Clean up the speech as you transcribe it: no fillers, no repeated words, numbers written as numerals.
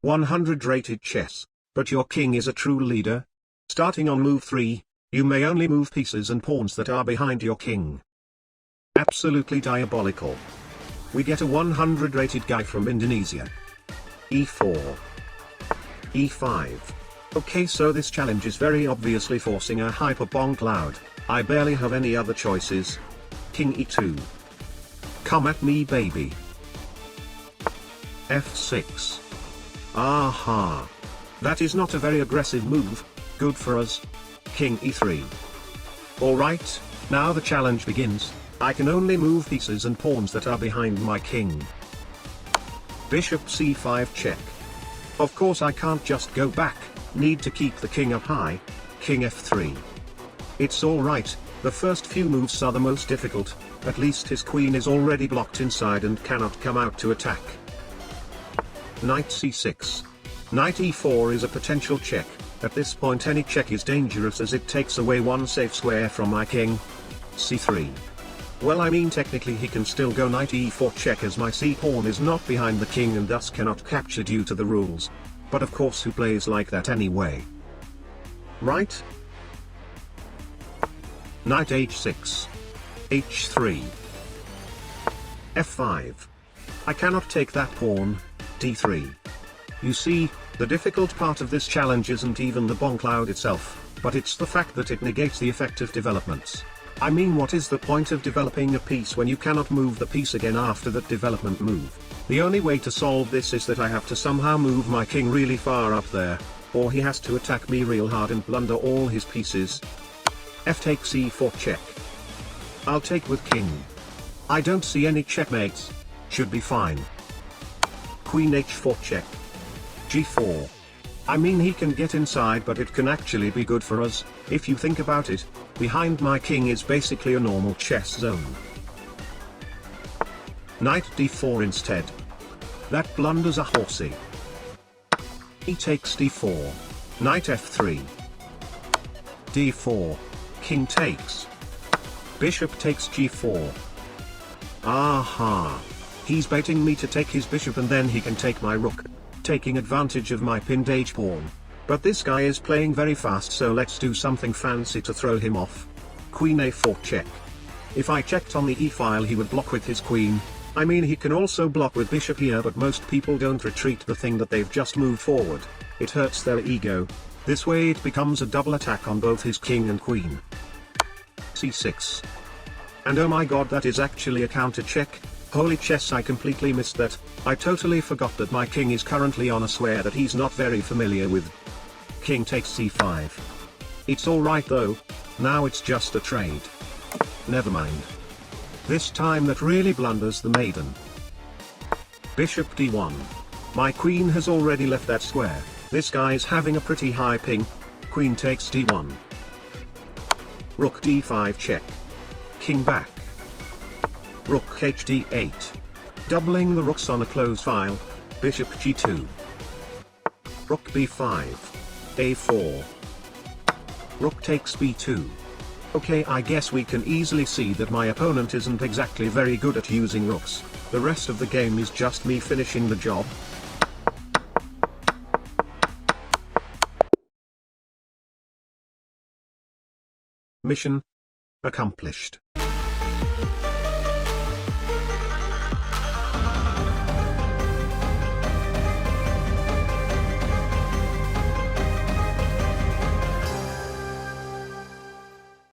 100 rated chess, but your king is a true leader. Starting on move 3, you may only move pieces and pawns that are behind your king. Absolutely diabolical. We get a 100 rated guy from Indonesia. E4. E5. Okay, so this challenge is very obviously forcing a hyper Bongcloud. I barely have any other choices. King E2. Come at me, baby. F6. Aha. That is not a very aggressive move. Good for us. King E3. Alright, now the challenge begins. I can only move pieces and pawns that are behind my king. Bishop C5 check. Of course I can't just go back, need to keep the king up high. King F3. It's alright, the first few moves are the most difficult, at least his queen is already blocked inside and cannot come out to attack. Knight C6. Knight E4 is a potential check. At this point any check is dangerous as it takes away one safe square from my king. C3. Well, I mean technically he can still go knight E4 check as my c-pawn is not behind the king and thus cannot capture due to the rules. But of course who plays like that anyway? Right? Knight H6. H3. F5. I cannot take that pawn. D3. You see, the difficult part of this challenge isn't even the Bongcloud itself, but it's the fact that it negates the effective developments. I mean, what is the point of developing a piece when you cannot move the piece again after that development move? The only way to solve this is that I have to somehow move my king really far up there, or he has to attack me real hard and blunder all his pieces. F takes E4 check. I'll take with king. I don't see any checkmates. Should be fine. Queen H4 check. G4. I mean, he can get inside, but it can actually be good for us. If you think about it, behind my king is basically a normal chess zone. Knight D4 instead. That blunders a horsey. He takes D4. Knight F3. D4. King takes. Bishop takes G4. Aha. He's baiting me to take his bishop and then he can take my rook, taking advantage of my pinned h-pawn. But this guy is playing very fast, so let's do something fancy to throw him off. Queen A4 check. If I checked on the e-file he would block with his queen. I mean, he can also block with bishop here, but most people don't retreat the thing that they've just moved forward. It hurts their ego. This way it becomes a double attack on both his king and queen. C6. And oh my god, that is actually a counter check. Holy chess, I completely missed that. I totally forgot that my king is currently on a square that he's not very familiar with. King takes c5. It's alright though, now it's just a trade. Never mind. This time that really blunders the maiden. Bishop d1. My queen has already left that square. This guy's having a pretty high ping. Queen takes d1. Rook d5 check. King back. Rook hd8. Doubling the rooks on a close file. Bishop g2. Rook b5. a4. Rook takes b2. Okay, I guess we can easily see that my opponent isn't exactly very good at using rooks. The rest of the game is just me finishing the job. Mission accomplished.